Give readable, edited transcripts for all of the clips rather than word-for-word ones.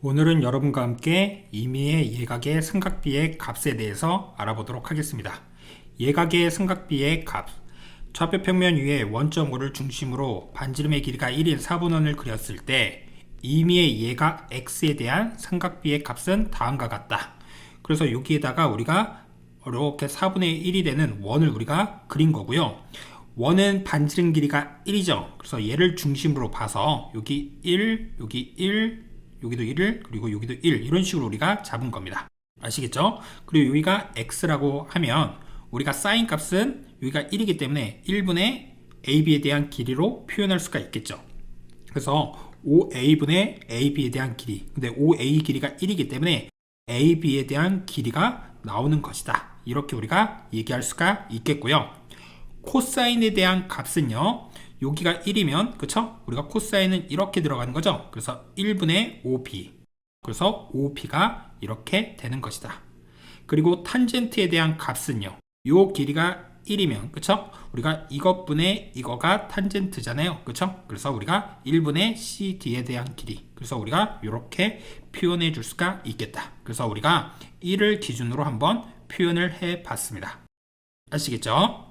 오늘은 여러분과 함께 임의의 예각의 삼각비의 값에 대해서 알아보도록 하겠습니다. 예각의 삼각비의 값, 좌표 평면 위에 원점오를 중심으로 반지름의 길이가 1인 4분원을 그렸을 때 임의의 예각 x에 대한 삼각비의 값은 다음과 같다. 그래서 여기에다가 우리가 이렇게 4분의 1이 되는 원을 우리가 그린 거고요. 원은 반지름 길이가 1이죠. 그래서 얘를 중심으로 봐서 여기 1, 여기 1, 여기도 1, 그리고 여기도 1 이런 식으로 우리가 잡은 겁니다. 아시겠죠? 그리고 여기가 x라고 하면 우리가 사인 값은 여기가 1이기 때문에 1분의 ab에 대한 길이로 표현할 수가 있겠죠. 그래서 5a분의 ab에 대한 길이, 근데 5a 길이가 1이기 때문에 ab에 대한 길이가 나오는 것이다. 이렇게 우리가 얘기할 수가 있겠고요. 코사인에 대한 값은요, 여기가 1이면 그쵸? 우리가 코사인은 이렇게 들어가는 거죠. 그래서 1분의 5b, 그래서 5b가 이렇게 되는 것이다. 그리고 탄젠트에 대한 값은요, 요 길이가 1이면 그쵸? 우리가 이것분의 이거가 탄젠트잖아요. 그쵸? 그래서 우리가 1분의 cd에 대한 길이, 그래서 우리가 이렇게 표현해 줄 수가 있겠다. 그래서 우리가 1을 기준으로 한번 표현을 해 봤습니다. 아시겠죠?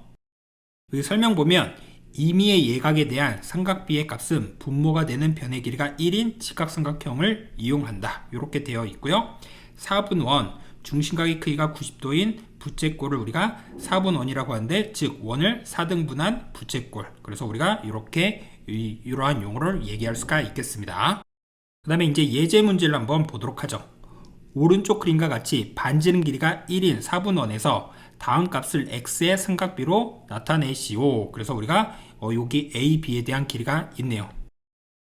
여기 설명 보면 임의의 예각에 대한 삼각비의 값은 분모가 되는 변의 길이가 1인 직각삼각형을 이용한다. 이렇게 되어 있고요. 4분원, 중심각의 크기가 90도인 부채꼴을 우리가 4분원이라고 하는데, 즉 원을 4등분한 부채꼴. 그래서 우리가 이렇게 이러한 용어를 얘기할 수가 있겠습니다. 그 다음에 이제 예제 문제를 한번 보도록 하죠. 오른쪽 그림과 같이 반지름 길이가 1인 4분원에서 다음 값을 x의 삼각비로 나타내시오. 그래서 우리가 여기 a, b에 대한 길이가 있네요.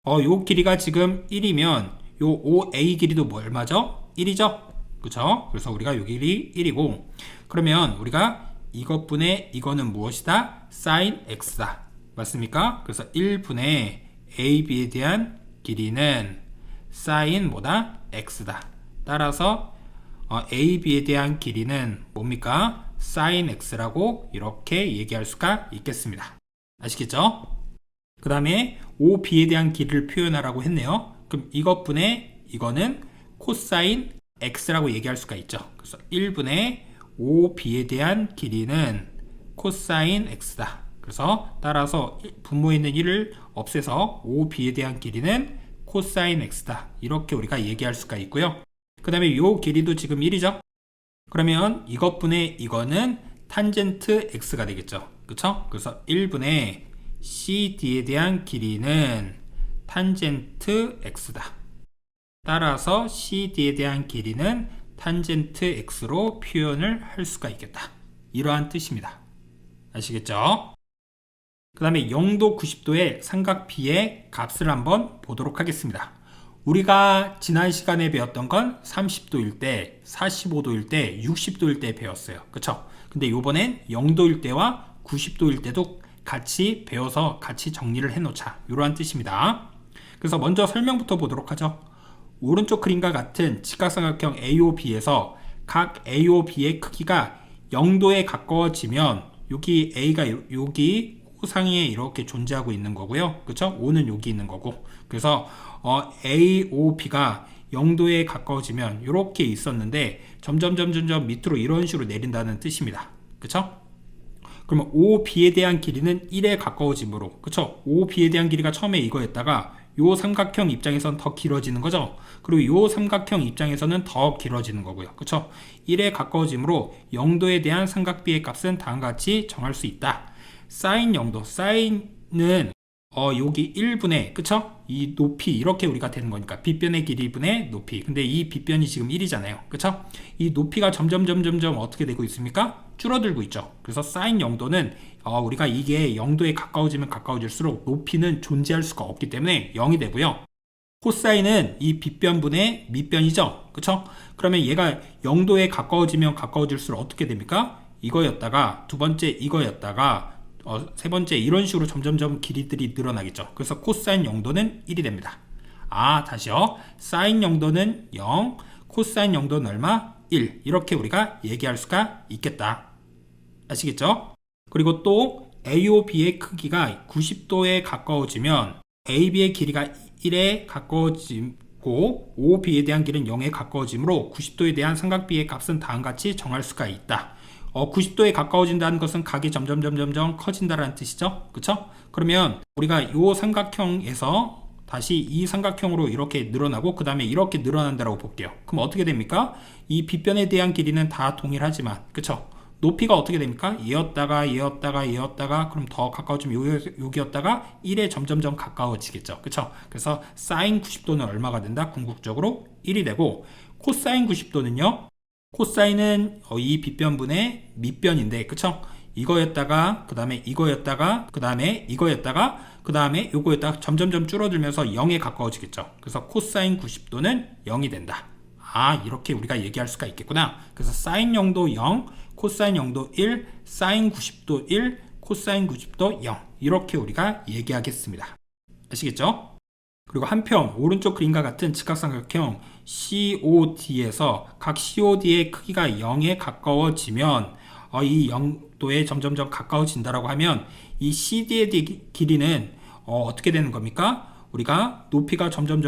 요 길이가 지금 1이면 요 5a 길이도 뭐 얼마죠? 1이죠? 그쵸? 그래서 우리가 요 길이 1이고, 그러면 우리가 이것분의 이거는 무엇이다? sin x다. 맞습니까? 그래서 1분의 ab에 대한 길이는 sin 뭐다? x다. 따라서 ab에 대한 길이는 뭡니까? sin x라고 이렇게 얘기할 수가 있겠습니다. 아시겠죠? 그 다음에 OB에 대한 길이를 표현하라고 했네요. 그럼 이것분의 이거는 코사인 x라고 얘기할 수가 있죠. 그래서 1분의 OB에 대한 길이는 코사인 x다. 그래서 따라서 분모에 있는 1을 없애서 OB에 대한 길이는 코사인 x다. 이렇게 우리가 얘기할 수가 있고요. 그 다음에 요 길이도 지금 1이죠. 그러면 이것분의 이거는 탄젠트 x가 되겠죠. 그쵸? 그래서 1분의 cd에 대한 길이는 탄젠트 x다. 따라서 cd에 대한 길이는 탄젠트 x로 표현을 할 수가 있겠다. 이러한 뜻입니다. 아시겠죠? 그 다음에 0도 90도의 삼각비의 값을 한번 보도록 하겠습니다. 우리가 지난 시간에 배웠던 건 30도일 때, 45도일 때, 60도일 때 배웠어요. 그쵸? 근데 요번엔 0도일 때와 90도일 때도 같이 배워서 같이 정리를 해놓자. 이러한 뜻입니다. 그래서 먼저 설명부터 보도록 하죠. 오른쪽 그림과 같은 직각삼각형 AOB에서 각 AOB의 크기가 0도에 가까워지면 여기 A가 여기 호상위에 이렇게 존재하고 있는 거고요. 그쵸? O는 여기 있는 거고. 그래서 AOB가 0도에 가까워지면 이렇게 있었는데 점점 밑으로 이런 식으로 내린다는 뜻입니다. 그쵸? 그러면 OB에 대한 길이는 1에 가까워지므로, 그쵸? OB에 대한 길이가 처음에 이거였다가 요 삼각형 입장에서는 더 길어지는 거죠. 그리고 요 삼각형 입장에서는 더 길어지는 거고요. 그쵸? 1에 가까워지므로 0도에 대한 삼각비의 값은 다음과 같이 정할 수 있다. 사인 0도, 사인은 여기 1분의, 그쵸? 이 높이 이렇게 우리가 되는 거니까 빗변의 길이분의 높이. 근데 이 빗변이 지금 1이잖아요. 그쵸? 이 높이가 점점 어떻게 되고 있습니까? 줄어들고 있죠. 그래서 사인 0도는 우리가 이게 0도에 가까워지면 가까워질수록 높이는 존재할 수가 없기 때문에 0이 되고요. 코사인은 이 빗변분의 밑변이죠. 그쵸? 그러면 얘가 0도에 가까워지면 가까워질수록 어떻게 됩니까? 이거였다가 두 번째 이거였다가 세 번째 이런 식으로 점점 길이들이 늘어나겠죠. 그래서 코사인 0도는 1이 됩니다. 다시요. 사인 0도는 0, 코사인 0도는 얼마? 1. 이렇게 우리가 얘기할 수가 있겠다. 아시겠죠? 그리고 또 AOB의 크기가 90도에 가까워지면 AB의 길이가 1에 가까워지면 고 OB에 대한 길은 0에 가까워지므로 90도에 대한 삼각비의 값은 다음같이 정할 수가 있다. 90도에 가까워진다는 것은 각이 점점 커진다라는 뜻이죠. 그쵸? 그러면 우리가 이 삼각형에서 다시 이 삼각형으로 이렇게 늘어나고 그 다음에 이렇게 늘어난다라고 볼게요. 그럼 어떻게 됩니까? 이 빗변에 대한 길이는 다 동일하지만, 그쵸? 높이가 어떻게 됩니까? 얘였다가 그럼 더 가까워지면 여기였다가 1에 점점 가까워지겠죠. 그쵸? 그래서 사인 90도는 얼마가 된다? 궁극적으로 1이 되고, 코사인 90도는요, 코사인은 이 빗변분의 밑변인데, 그쵸? 이거였다가 그 다음에 이거였다가 그 다음에 이거였다가 그 다음에 요거였다가 점점 줄어들면서 0에 가까워지겠죠. 그래서 코사인 90도는 0이 된다. 이렇게 우리가 얘기할 수가 있겠구나. 그래서 사인 0도 0, 코사인 0도 1, 사인 90도 1, 코사인 90도 0, 이렇게 우리가 얘기하겠습니다. 아시겠죠? 그리고 한편 오른쪽 그림과 같은 직각삼각형 COD에서 각 COD의 크기가 0에 가까워지면 이 0도에 점점 가까워진다라고 하면 이 CD의 길이는 어떻게 되는 겁니까? 우리가 높이가 점점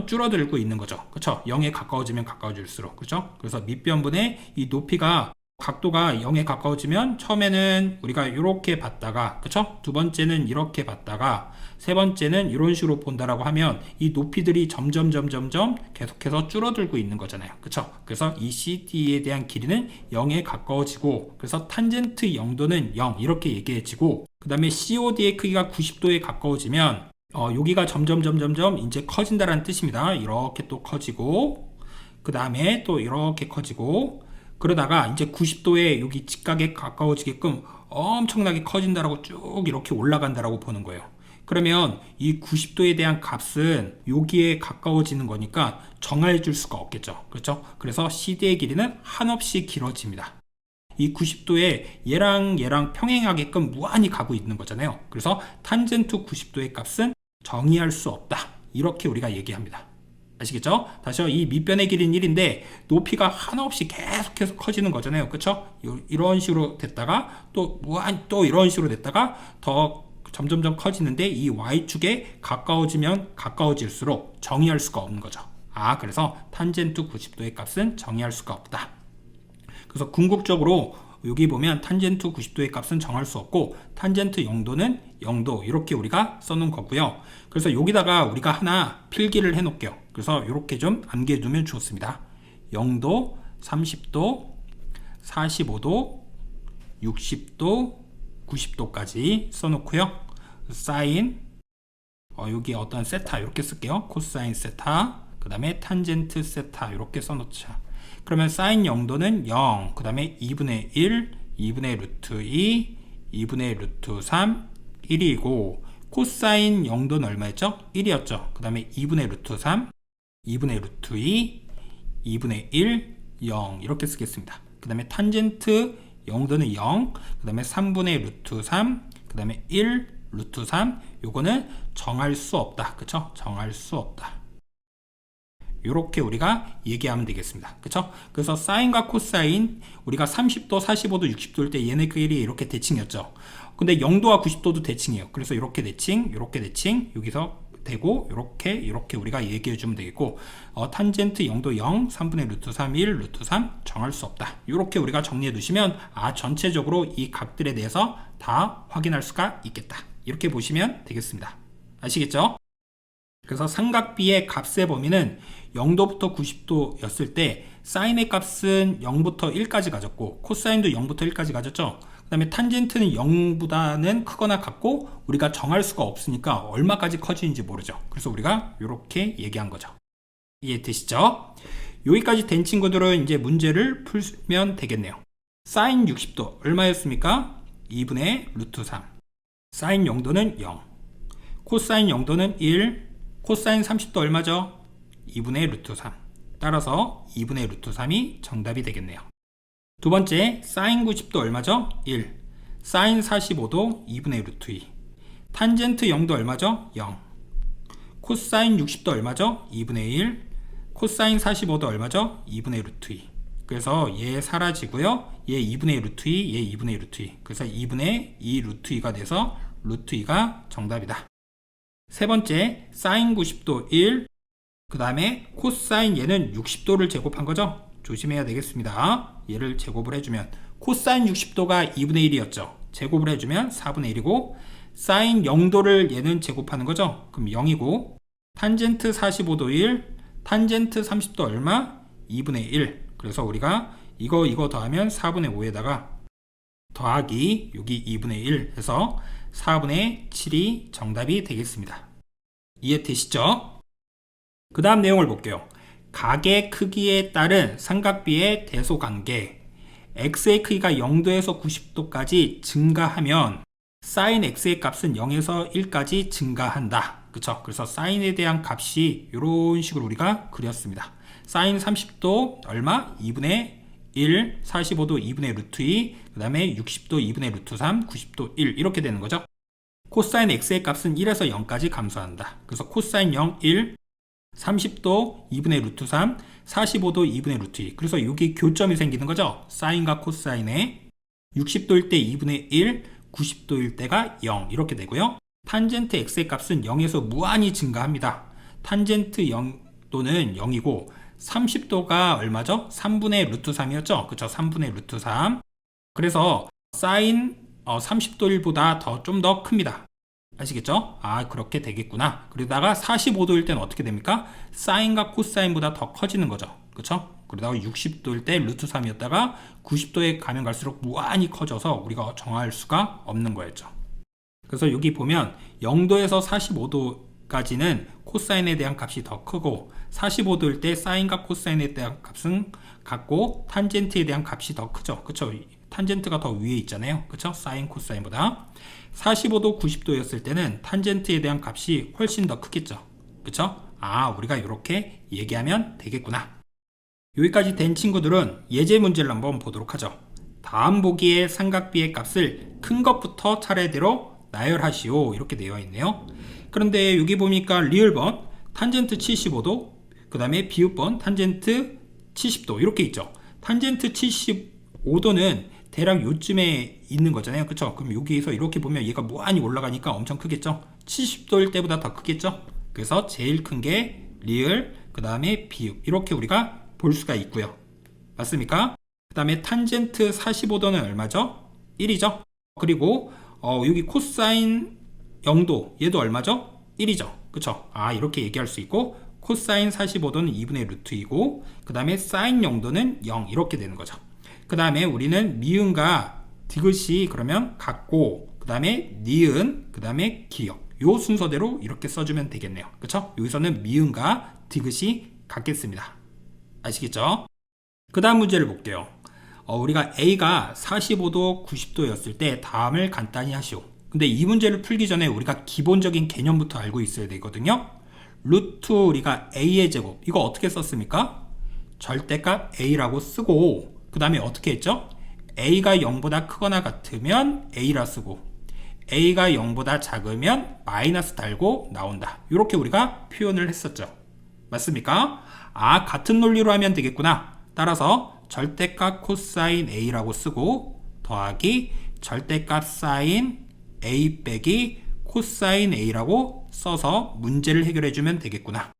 줄어들고 있는 거죠. 그렇죠? 0에 가까워지면 가까워질수록. 그렇죠? 그래서 밑변분의 이 높이가 각도가 0에 가까워지면 처음에는 우리가 이렇게 봤다가, 그쵸? 두 번째는 이렇게 봤다가, 세 번째는 이런 식으로 본다라고 하면 이 높이들이 점점 계속해서 줄어들고 있는 거잖아요. 그쵸? 그래서 이 CD에 대한 길이는 0에 가까워지고, 그래서 탄젠트 0도는 0 이렇게 얘기해지고, 그 다음에 COD의 크기가 90도에 가까워지면 여기가 점점 이제 커진다라는 뜻입니다. 이렇게 또 커지고, 그 다음에 또 이렇게 커지고, 그러다가 이제 90도에 여기 직각에 가까워지게끔 엄청나게 커진다라고 쭉 이렇게 올라간다라고 보는 거예요. 그러면 이 90도에 대한 값은 여기에 가까워지는 거니까 정해 줄 수가 없겠죠. 그렇죠? 그래서 CD의 길이는 한없이 길어집니다. 이 90도에 얘랑 평행하게끔 무한히 가고 있는 거잖아요. 그래서 탄젠트 90도의 값은 정의할 수 없다. 이렇게 우리가 얘기합니다. 아시겠죠? 다시요. 이 밑변의 길이는 1인데 높이가 한없이 계속해서 커지는 거잖아요. 그쵸? 이런 식으로 됐다가 또 이런 식으로 됐다가 더 점점 커지는데 이 Y축에 가까워지면 가까워질수록 정의할 수가 없는 거죠. 그래서 탄젠트 90도의 값은 정의할 수가 없다. 그래서 궁극적으로 여기 보면 탄젠트 90도의 값은 정할 수 없고 탄젠트 0도는 0도 이렇게 우리가 써놓은 거고요. 그래서 여기다가 우리가 하나 필기를 해 놓을게요. 그래서 이렇게 좀 암기해두면 좋습니다. 0도, 30도, 45도, 60도, 90도까지 써놓고요. 사인, 여기 어떤 세타 이렇게 쓸게요. 코사인 세타, 그 다음에 탄젠트 세타 이렇게 써놓자. 그러면 사인 0도는 0, 그 다음에 2분의 1, 2분의 루트 2, 2분의 루트 3, 1이고 코사인 0도는 얼마였죠? 1이었죠. 그 다음에 2분의 루트 3, 2분의 루트 2, 2분의 1, 0 이렇게 쓰겠습니다. 그 다음에 탄젠트 0도는 0, 그 다음에 3분의 루트 3, 그 다음에 1, 루트 3 요거는 정할 수 없다. 그쵸? 정할 수 없다. 이렇게 우리가 얘기하면 되겠습니다. 그쵸? 그래서 사인과 코사인 우리가 30도, 45도, 60도일 때 얘네 길이 이렇게 대칭이었죠. 근데 0도와 90도도 대칭이에요. 그래서 이렇게 대칭, 여기서 되고 이렇게 우리가 얘기해 주면 되겠고 탄젠트 0도 0, 3분의 루트 3, 1, 루트 3 정할 수 없다. 이렇게 우리가 정리해 두시면 전체적으로 이 값들에 대해서 다 확인할 수가 있겠다. 이렇게 보시면 되겠습니다. 아시겠죠? 그래서 삼각비의 값의 범위는 0도부터 90도였을 때 사인의 값은 0부터 1까지 가졌고 코사인도 0부터 1까지 가졌죠. 그 다음에 탄젠트는 0보다는 크거나 같고 우리가 정할 수가 없으니까 얼마까지 커지는지 모르죠. 그래서 우리가 이렇게 얘기한 거죠. 이해되시죠? 여기까지 된 친구들은 이제 문제를 풀면 되겠네요. 사인 60도 얼마였습니까? 2분의 루트 3. 사인 0도는 0. 코사인 0도는 1. 코사인 30도 얼마죠? 2분의 루트 3. 따라서 2분의 루트 3이 정답이 되겠네요. 두 번째, 사인 90도 얼마죠? 1. 사인 45도 2분의 루트 2. 탄젠트 0도 얼마죠? 0. 코사인 60도 얼마죠? 2분의 1. 코사인 45도 얼마죠? 2분의 루트 2. 그래서 얘 사라지고요. 얘 2분의 루트 2, 얘 2분의 루트 2. 그래서 2분의 2 루트 2가 돼서 루트 2가 정답이다. 세 번째, 사인 90도 1, 그 다음에 코사인 얘는 60도를 제곱한 거죠. 조심해야 되겠습니다. 얘를 제곱을 해주면 코사인 60도가 2분의 1이었죠. 제곱을 해주면 4분의 1이고 사인 0도를 얘는 제곱하는 거죠. 그럼 0이고 탄젠트 45도 1, 탄젠트 30도 얼마? 2분의 1. 그래서 우리가 이거 더하면 4분의 5에다가 더하기 여기 2분의 1 해서 4분의 7이 정답이 되겠습니다. 이해되시죠? 그 다음 내용을 볼게요. 각의 크기에 따른 삼각비의 대소관계. x의 크기가 0도에서 90도까지 증가하면 sin x의 값은 0에서 1까지 증가한다. 그쵸? 그래서 sin에 대한 값이 이런 식으로 우리가 그렸습니다. sin 30도 얼마? 2분의 1, 45도 2분의 루트 2, 그 다음에 60도 2분의 루트 3, 90도 1 이렇게 되는 거죠. 코사인 x의 값은 1에서 0까지 감소한다. 그래서 코사인 0, 1, 30도 2분의 루트 3, 45도 2분의 루트 2. 그래서 여기 교점이 생기는 거죠. 사인과 코사인에 60도일 때 2분의 1, 90도일 때가 0 이렇게 되고요. 탄젠트 x의 값은 0에서 무한히 증가합니다. 탄젠트 0도는 0이고 30도가 얼마죠? 3분의 루트 3이었죠? 그쵸? 3분의 루트 3. 그래서 사인 30도 1보다 좀 더 큽니다. 아시겠죠? 아, 그렇게 되겠구나. 그러다가 45도일 때는 어떻게 됩니까? 사인과 코사인보다 더 커지는 거죠. 그쵸? 그러다가 60도일 때 루트 3이었다가 90도에 가면 갈수록 무한히 커져서 우리가 정할 수가 없는 거였죠. 그래서 여기 보면 0도에서 45도까지는 코사인에 대한 값이 더 크고 45도일 때 사인과 코사인에 대한 값은 같고 탄젠트에 대한 값이 더 크죠. 그쵸? 탄젠트가 더 위에 있잖아요. 그쵸? 사인 코사인보다 45도 90도였을 때는 탄젠트에 대한 값이 훨씬 더 크겠죠. 그쵸? 아, 우리가 이렇게 얘기하면 되겠구나. 여기까지 된 친구들은 예제 문제를 한번 보도록 하죠. 다음 보기의 삼각비의 값을 큰 것부터 차례대로 나열하시오 이렇게 되어 있네요. 그런데 여기 보니까 리을번 탄젠트 75도 그 다음에 비읍번 탄젠트 70도 이렇게 있죠. 탄젠트 75도는 대략 요쯤에 있는 거잖아요. 그쵸? 그럼 여기에서 이렇게 보면 얘가 무한히 올라가니까 엄청 크겠죠? 70도일 때보다 더 크겠죠? 그래서 제일 큰 게 리을, 그 다음에 비읍 이렇게 우리가 볼 수가 있고요. 맞습니까? 그 다음에 탄젠트 45도는 얼마죠? 1이죠? 그리고 여기 코사인 0도 얘도 얼마죠? 1이죠? 그쵸? 아, 이렇게 얘기할 수 있고 코사인 45도는 2분의 루트 2고 그 다음에 사인 0도는 0 이렇게 되는 거죠. 그 다음에 우리는 미음과 디귿이 그러면 같고 그 다음에 니은 그 다음에 기역 요 순서대로 이렇게 써주면 되겠네요. 그쵸? 여기서는 미음과 디귿이 같겠습니다. 아시겠죠? 그 다음 문제를 볼게요. 우리가 A가 45도 90도였을 때 다음을 간단히 하시오. 근데 이 문제를 풀기 전에 우리가 기본적인 개념부터 알고 있어야 되거든요. 루트 우리가 A의 제곱 이거 어떻게 썼습니까? 절대값 A라고 쓰고 그 다음에 어떻게 했죠? A가 0보다 크거나 같으면 A라 쓰고 A가 0보다 작으면 마이너스 달고 나온다. 이렇게 우리가 표현을 했었죠. 맞습니까? 아, 같은 논리로 하면 되겠구나. 따라서 절대값 코사인 A라고 쓰고 더하기 절대값 사인 A 빼기 코사인 A라고 써서 문제를 해결해 주면 되겠구나.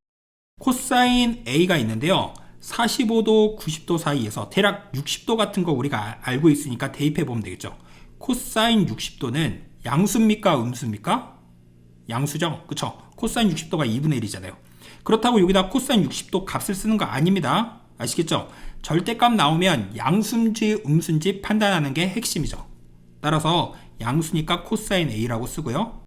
코사인 A가 있는데요. 45도 90도 사이에서 대략 60도 같은 거 우리가 알고 있으니까 대입해 보면 되겠죠. 코사인 60도는 양수입니까 음수입니까? 양수죠. 그쵸? 코사인 60도가 2분의 1이잖아요. 그렇다고 여기다 코사인 60도 값을 쓰는 거 아닙니다. 아시겠죠? 절대값 나오면 양수인지 음수인지 판단하는 게 핵심이죠. 따라서 양수니까 코사인 A라고 쓰고요.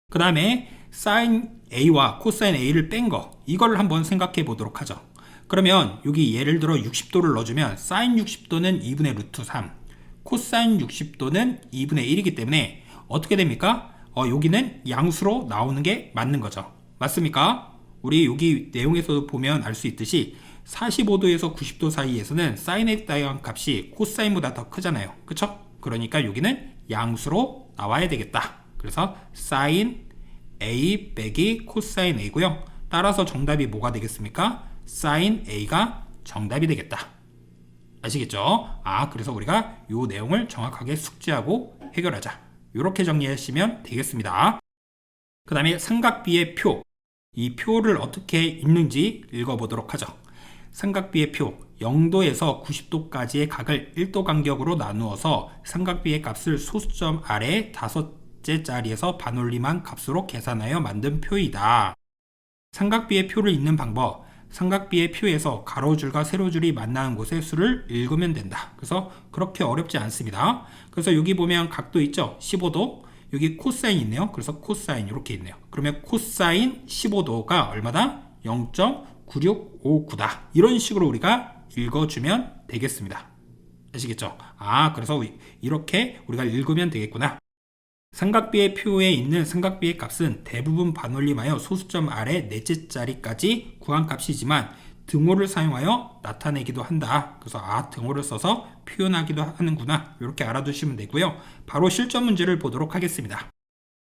그 다음에 사인 A와 코사인 A를 뺀 거 이걸 한번 생각해 보도록 하죠. 그러면 여기 예를 들어 60도를 넣어주면 사인 60도는 2분의 루트 3 코사인 60도는 2분의 1이기 때문에 어떻게 됩니까? 여기는 양수로 나오는 게 맞는 거죠. 맞습니까? 우리 여기 내용에서 보면 알 수 있듯이 45도에서 90도 사이에서는 사인에 대한 값이 코사인보다 더 크잖아요. 그쵸? 그러니까 여기는 양수로 나와야 되겠다. 그래서 사인 A 빼기 코사인 A고요. 따라서 정답이 뭐가 되겠습니까? 사인 A가 정답이 되겠다. 아시겠죠? 아, 그래서 우리가 이 내용을 정확하게 숙지하고 해결하자. 이렇게 정리하시면 되겠습니다. 그 다음에 삼각비의 표. 이 표를 어떻게 읽는지 읽어보도록 하죠. 삼각비의 표, 0도에서 90도까지의 각을 1도 간격으로 나누어서 삼각비의 값을 소수점 아래 다섯째 자리에서 반올림한 값으로 계산하여 만든 표이다. 삼각비의 표를 읽는 방법, 삼각비의 표에서 가로줄과 세로줄이 만나는 곳의 수를 읽으면 된다. 그래서 그렇게 어렵지 않습니다. 그래서 여기 보면 각도 있죠? 15도. 여기 코사인 있네요. 그래서 코사인 이렇게 있네요. 그러면 코사인 15도가 얼마다? 0.9659다. 이런 식으로 우리가 읽어주면 되겠습니다. 아시겠죠? 그래서 이렇게 우리가 읽으면 되겠구나. 삼각비의 표에 있는 삼각비의 값은 대부분 반올림하여 소수점 아래 넷째 자리까지 구한 값이지만 등호를 사용하여 나타내기도 한다. 그래서 등호를 써서 표현하기도 하는구나. 이렇게 알아두시면 되고요. 바로 실전 문제를 보도록 하겠습니다.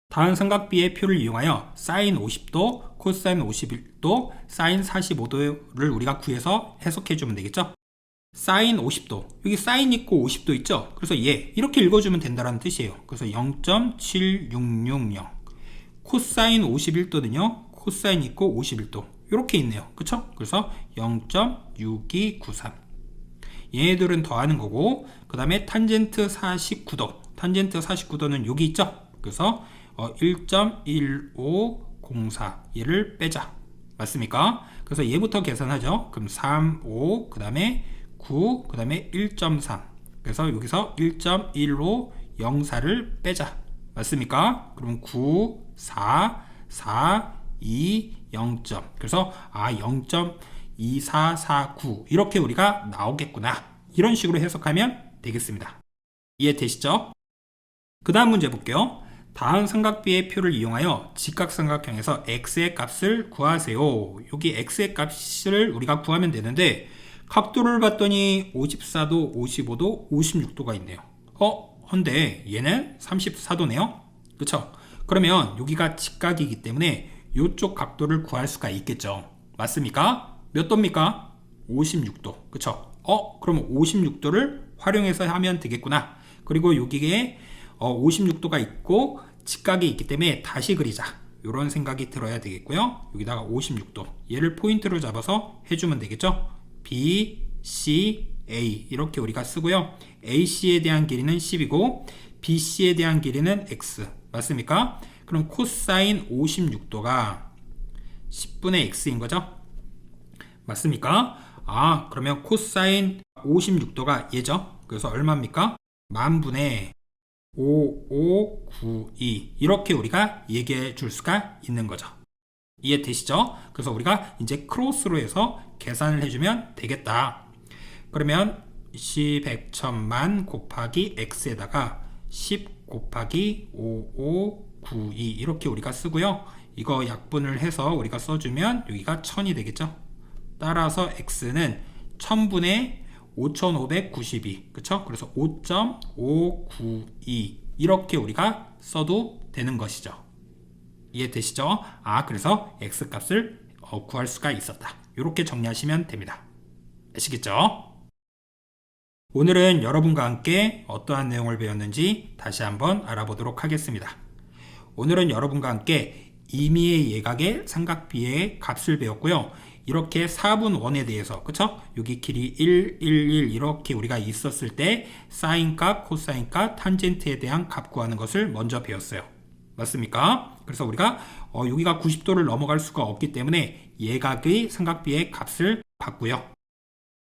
다음 삼각비의 표를 이용하여 사인 50도, 코사인 51도, 사인 45도를 우리가 구해서 해석해주면 되겠죠? 사인 50도, 여기 사인 있고 50도 있죠? 그래서 이렇게 읽어주면 된다는 뜻이에요. 그래서 0.7660. 코사인 51도는요, 코사인 있고 51도 이렇게 있네요. 그쵸? 그래서 0.6293. 얘네들은 더하는 거고, 그 다음에 탄젠트 49도, 탄젠트 49도는 여기 있죠? 그래서 1.1504 얘를 빼자. 맞습니까? 그래서 얘부터 계산하죠. 그럼 3, 5, 그 다음에 9, 그 다음에 1.3. 그래서 여기서 1.1504를 빼자. 맞습니까? 그럼 9, 4, 4, 2, 0점. 그래서 0.2449 이렇게 우리가 나오겠구나. 이런 식으로 해석하면 되겠습니다. 이해되시죠? 그 다음 문제 볼게요. 다음 삼각비의 표를 이용하여 직각삼각형에서 x의 값을 구하세요. 여기 x의 값을 우리가 구하면 되는데 각도를 봤더니 54도, 55도, 56도가 있네요. 근데 얘는 34도네요. 그쵸? 그러면 여기가 직각이기 때문에 이쪽 각도를 구할 수가 있겠죠. 맞습니까? 몇 도입니까? 56도. 그쵸? 그러면 56도를 활용해서 하면 되겠구나. 그리고 여기에 56도가 있고 직각이 있기 때문에 다시 그리자. 이런 생각이 들어야 되겠고요. 여기다가 56도. 얘를 포인트로 잡아서 해주면 되겠죠? B, C, A 이렇게 우리가 쓰고요. AC에 대한 길이는 10이고 BC에 대한 길이는 X. 맞습니까? 그럼 코사인 56도가 10분의 X인 거죠? 맞습니까? 그러면 코사인 56도가 얘죠? 그래서 얼마입니까? 만분의 5592 이렇게 우리가 얘기해 줄 수가 있는 거죠. 이해되시죠? 그래서 우리가 이제 크로스로 해서 계산을 해주면 되겠다. 그러면 10, 100, 1000만 곱하기 x에다가 10 곱하기 5592 이렇게 우리가 쓰고요. 이거 약분을 해서 우리가 써주면 여기가 1000이 되겠죠? 따라서 x는 1000분의 5592 그쵸? 그래서 5.592 이렇게 우리가 써도 되는 것이죠. 이해되시죠? 그래서 x값을 구할 수가 있었다. 이렇게 정리하시면 됩니다. 아시겠죠? 오늘은 여러분과 함께 어떠한 내용을 배웠는지 다시 한번 알아보도록 하겠습니다. 오늘은 여러분과 함께 임의의 예각의 삼각비의 값을 배웠고요. 이렇게 4분 원에 대해서 그쵸? 여기 길이 1, 1, 1 이렇게 우리가 있었을 때 사인값, 코사인값, 탄젠트에 대한 값 구하는 것을 먼저 배웠어요. 맞습니까? 그래서 우리가 여기가 90도를 넘어갈 수가 없기 때문에 예각의 삼각비의 값을 봤고요.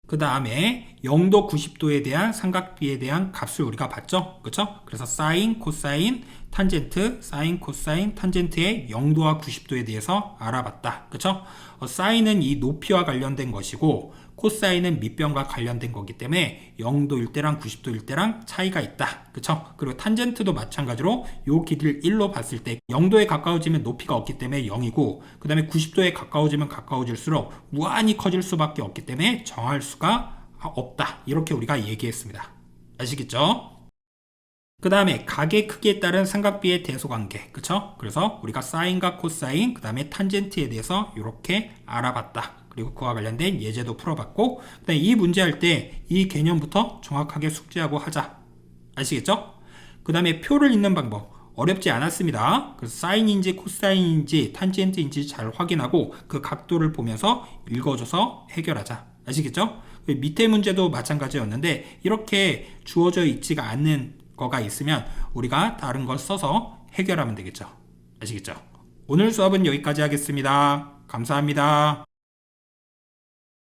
그 다음에 0도 90도에 대한 삼각비에 대한 값을 우리가 봤죠? 그쵸? 그래서 사인, 코사인, 탄젠트, 사인, 코사인, 탄젠트의 0도와 90도에 대해서 알아봤다. 그쵸? 사인은 이 높이와 관련된 것이고 코사인은 밑변과 관련된 거기 때문에 0도일 때랑 90도일 때랑 차이가 있다. 그쵸? 그리고 탄젠트도 마찬가지로 요 길이를 1로 봤을 때 0도에 가까워지면 높이가 없기 때문에 0이고 그 다음에 90도에 가까워지면 가까워질수록 무한히 커질 수밖에 없기 때문에 정할 수가 없다. 이렇게 우리가 얘기했습니다. 아시겠죠? 그 다음에 각의 크기에 따른 삼각비의 대소관계. 그쵸? 그래서 우리가 사인과 코사인, 그 다음에 탄젠트에 대해서 이렇게 알아봤다. 그리고 그와 관련된 예제도 풀어봤고 그다음에 이 문제 할 때 이 개념부터 정확하게 숙지하고 하자. 아시겠죠? 그 다음에 표를 읽는 방법. 어렵지 않았습니다. 그래서 사인인지 코사인인지 탄젠트인지 잘 확인하고 그 각도를 보면서 읽어줘서 해결하자. 아시겠죠? 밑에 문제도 마찬가지였는데 이렇게 주어져 있지가 않는 거가 있으면 우리가 다른 걸 써서 해결하면 되겠죠. 아시겠죠? 오늘 수업은 여기까지 하겠습니다. 감사합니다.